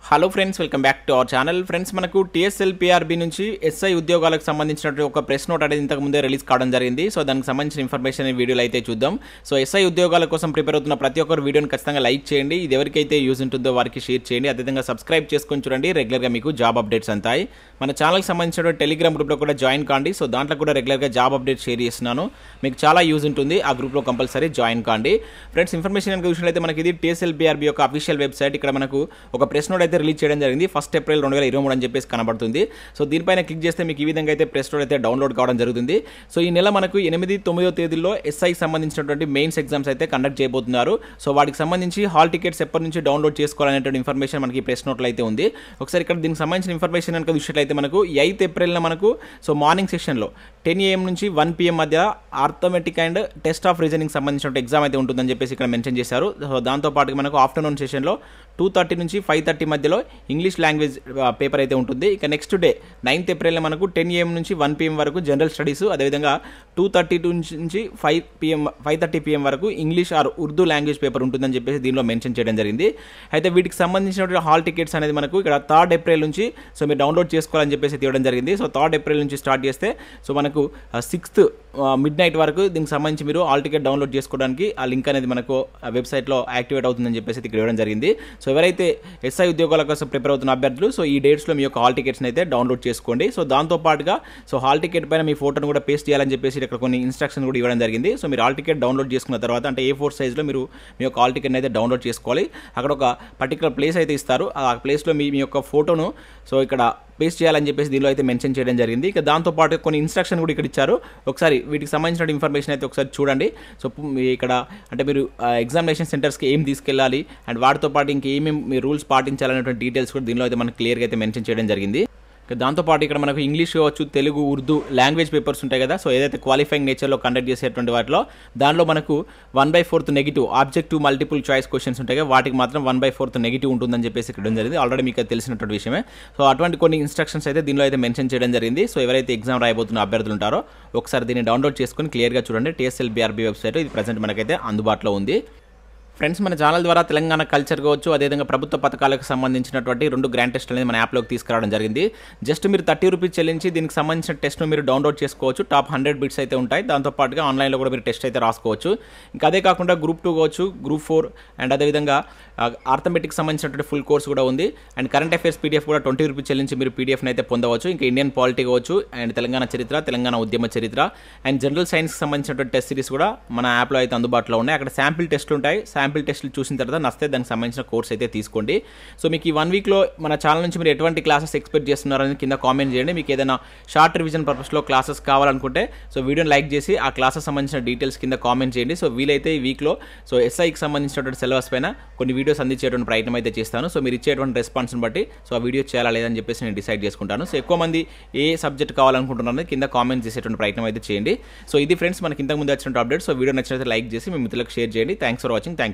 Hello friends, welcome back to our channel. Friends, మనకు TSL PRB నుంచి SI ఉద్యోగాలకు సంబంధించినటువంటి ఒక ప్రెస్ నోట్ అనేది ఇంతకు ముందే రిలీజ్ కావడం జరిగింది. సో దానికి సంబంధించిన ఇన్ఫర్మేషన్ ఈ వీడియోలో అయితే చూద్దాం. సో ఎస్ఐ ఉద్యోగాల కోసం ప్రిపేర్ అవుతున్న ప్రతి ఒక్కరు వీడియోని ఖచ్చితంగా లైక్ చేయండి. ఇది ఎవరికైతే యూజ్ ఉంటుందో వారికి షేర్ చేయండి. అదేవిధంగా సబ్స్క్రైబ్ చేసుకొని చూడండి. రెగ్యులర్గా మీకు జాబ్ అప్డేట్స్ అంతాయి. మన ఛానల్కి సంబంధించిన టెలిగ్రామ్ గ్రూప్లో కూడా జాయిన్ కాండి. సో దాంట్లో కూడా రెగ్యులర్గా జాబ్ అప్డేట్స్ షేర్ చేస్తున్నాను. మీకు చాలా యూజ్ ఉంటుంది. ఆ గ్రూప్లో కంపల్సరీ జాయిన్ కాండి. ఫ్రెండ్స్, ఇన్ఫర్మేషన్ కనుక చూసినట్లయితే మనకి ఇది టీఎస్ఎల్ పిఆర్బి యొక్క అఫీషియల్ వెబ్సైట్. ఇక్కడ మనకు ఒక ప్రెస్ నోట్ అయితే రిలీజ్ చేయడం జరిగింది. 1 ఏప్రిల్ 2023 అని చెప్పేసి కనబడుతుంది. సో దీనిపైన క్లిక్ చేస్తే మీకు ఈ విధంగా అయితే ప్రెస్ నోట్ అయితే డౌన్లోడ్ కావడం జరుగుతుంది. సో ఈ నెల మనకు 8, 9 తేదీల్లో ఎస్ఐకి సంబంధించినటువంటి మెయిన్స్ ఎగ్జామ్స్ అయితే కండక్ట్ చేయబోతున్నారు. సో వాటికి సంబంధించి హాల్ టికెట్స్ ఎప్పటి నుంచి డౌన్లోడ్ చేసుకోవాలనేటువంటి ఇన్ఫర్మేషన్ మనకి ప్రెస్ నోట్లో అయితే ఉంది. ఒకసారి ఇక్కడ దీనికి సంబంధించిన ఇన్ఫర్మేషన్ కనుక చూసినట్లయితే మనకు 8 ఏప్రిల్న మనకు సో మార్నింగ్ సెషన్లో 10 AM నుంచి 1 PM మధ్య arithmetic and test of reasoning సంబంధించిన ఎగ్జామ్ అయితే ఉంటుందని చెప్పేసి ఇక్కడ మెన్షన్ చేశారు. సో దాంతోపాటు మనకు ఆఫ్టర్నూన్ సెషన్లో 2:30 నుంచి 5:30 మధ్యలో ఇంగ్లీష్ లాంగ్వేజ్ పేపర్ అయితే ఉంటుంది. ఇక నెక్స్ట్ డే 9th ఏప్రిల్ మనకు 10 AM నుంచి 1 PM వరకు జనరల్ స్టడీస్, అదేవిధంగా 2:30 నుంచి 5:30 PM వరకు English are Urdu language paper ఉంటుందని చెప్పేసి దీనిలో మెన్షన్ చేయడం జరిగింది. అయితే వీటికి సంబంధించిన హాల్ టికెట్స్ అనేది మనకు ఇక్కడ 3rd ఏప్రిల్ నుంచి సో మీరు డౌన్లోడ్ చేసుకోవాలని చెప్పేసి తీయడం జరిగింది. సో 3rd ఏప్రిల్ నుంచి స్టార్ట్ చేస్తే సో మనకు 6th midnight వరకు దీనికి సంబంధించి మీరు హాల్ టికెట్ డౌన్లోడ్ చేసుకోవడానికి ఆ లింక్ అనేది మనకు వెబ్సైట్లో యాక్టివేట్ అవుతుందని చెప్పేసి ఇక్కడ ఇవ్వడం జరిగింది. సో ఎవరైతే ఎస్ఐ ఉద్యోగాల కోసం ప్రిపేర్ అవుతున్న అభ్యర్థులు సో ఈ డేట్స్లో మీ యొక్క హాల్ టికెట్స్ని అయితే డౌన్లోడ్ చేసుకోండి. సో దాంతోపాటుగా సో హాల్ టికెట్ పైన మీ ఫోటోను కూడా పేస్ట్ చేయాలని చెప్పేసి ఇక్కడ కొన్ని ఇన్స్ట్రక్షన్ కూడా ఇవ్వడం జరిగింది. సో మీరు హాల్ టికెట్ డౌన్లోడ్ చేసుకున్న తర్వాత అంటే A4 సైజ్లో మీరు మీ యొక్క హాల్ టికెట్ని అయితే డౌన్లోడ్ చేసుకోవాలి. అక్కడ ఒక పర్టికులర్ ప్లేస్ అయితే ఇస్తారు. ఆ ప్లేస్లో మీ యొక్క ఫోటోను సో ఇక్కడ పేస్ట్ చేయాలని చెప్పేసి దీనిలో అయితే మెన్షన్ చేయడం జరిగింది. ఇక దాంతోపాటు కొన్ని ఇన్స్ట్రక్షన్ కూడా ఇక్కడ ఇచ్చారు. ఒకసారి వీటికి సంబంధించిన ఇన్ఫర్మేషన్ అయితే ఒకసారి చూడండి. సో ఇక్కడ అంటే మీరు ఎగ్జామినేషన్ సెంటర్స్కి ఏం తీసుకెళ్ళాలి అండ్ వాటితో పాటు ఇంకేమేమి మీ రూల్స్ పాటించాలనేటువంటి డీటెయిల్స్ కూడా దీనిలో అయితే మనకు క్లియర్గా అయితే మెన్షన్ చేయడం జరిగింది. దాంతోపాటు ఇక్కడ మనకు ఇంగ్లీష్ కావచ్చు, తెలుగు, ఉర్దూ లాంగ్వేజ్ పేపర్స్ ఉంటాయి కదా. సో ఏదైతే క్వాలిఫైయింగ్ నేచర్లో కండక్ట్ చేసేటువంటి వాటిలో దానిలో మనకు 1/4 negative objective multiple choice questions ఉంటాయి కదా, వాటికి మాత్రం 1/4 నెగిటివ్ ఉంటుందని చెప్పేసి ఇక్కడ జరిగింది. ఆల్రెడీ మీకు తెలిసినటువంటి విషయమే. సో అటువంటి కొన్ని ఇన్స్ట్రక్షన్స్ అయితే దీనిలో అయితే మెన్షన్ చేయడం జరిగింది. సో ఎవరైతే ఎగ్జామ్ రాయబోతున్న అభ్యర్థులు ఉంటారో ఒకసారి దీన్ని డౌన్లోడ్ చేసుకొని క్లియర్గా చూడండి. టీఎస్ఎల్ పిఆర్బి వెబ్సైట్ ఇది ప్రజెంట్ మనకైతే అందుబాటులో ఉంది. ఫ్రెండ్స్, మన ఛానల్ ద్వారా తెలంగాణ కల్చర్ కావచ్చు, అదేవిధంగా ప్రభుత్వ పథకాలకు సంబంధించినటువంటి 2 గ్రాండ్ టెస్ట్లు అనేది మన యాప్లోకి తీసుకురావడం జరిగింది. జస్ట్ మీరు 30 రూపీస్ చెల్లించి దీనికి సంబంధించిన టెస్ట్ను మీరు డౌన్లోడ్ చేసుకోవచ్చు. టాప్ 100 బిట్స్ అయితే ఉంటాయి. దాంతోపాటుగా ఆన్లైన్లో కూడా మీరు టెస్ట్ అయితే రాసుకోవచ్చు. ఇంకా అదే కాకుండా Group 2 కావచ్చు, Group 4 అండ్ అదేవిధంగా ఆర్థమెటిక్ సంబంధించినటువంటి ఫుల్ కోర్స్ కూడా ఉంది. అండ్ కరెంట్ అఫైర్స్ PDF కూడా 20 రూపీస్ చెల్లించి మీరు PDFని అయితే పొందవచ్చు. ఇంకా ఇండియన్ పాలిటీ కావచ్చు అండ్ తెలంగాణ చరిత్ర, తెలంగాణ ఉద్యమ చరిత్ర అండ్ జనరల్ సైన్స్కి సంబంధించినటువంటి టెస్ట్ సిరీస్ కూడా మన యాప్లో అయితే అందుబాటులో ఉన్నాయి. అక్కడ శాంపిల్ టెస్ట్లు ఉంటాయి. శాంపిల్ టెస్ట్లు చూసిన తర్వాత నచ్చితే దానికి సంబంధించిన కోర్స్ అయితే తీసుకోండి. సో మీకు ఈ 1 వీక్లో మన ఛానల్ నుంచి మీరు ఎటువంటి క్లాసెస్ ఎక్స్పెక్ట్ చేస్తున్నారని కింద కామెంట్ చేయండి. మీకు ఏదైనా షార్ట్ రివిజన్ పర్పస్లో క్లాసెస్ కావాలనుకుంటే సో వీడియోని లైక్ చేసి ఆ క్లాసెస్ సంబంధించిన డీటెయిల్స్ కింద కామెంట్ చేయండి. సో వీలైతే ఈ వీక్లో సో ఎస్ఐకి సంబంధించినటువంటి సిలబస్ పైన కొన్ని వీడియోస్ అందించేటువంటి ప్రయత్నం అయితే చేస్తాను. సో మీరు ఇచ్చేటువంటి రెస్పాన్స్ని బట్టి సో ఆ వీడియో చేయాలా లేదని చెప్పేసి నేను డిసైడ్ చేసుకుంటాను. సో ఎక్కువ మంది ఏ సబ్జెక్ట్ కావాలనుకుంటున్నారని కింద కామెంట్ చేసేటువంటి ప్రయత్నం అయితే చేయండి. సో ఇది ఫ్రెండ్స్ మనకి ఇంతకు ముందు వచ్చినటువంటి అప్డేట్. సో వీడియో నచ్చినట్లయితే లైక్ చేసి మీ మిత్రులకు షేర్ చేయండి. Thanks for watching. Thank you.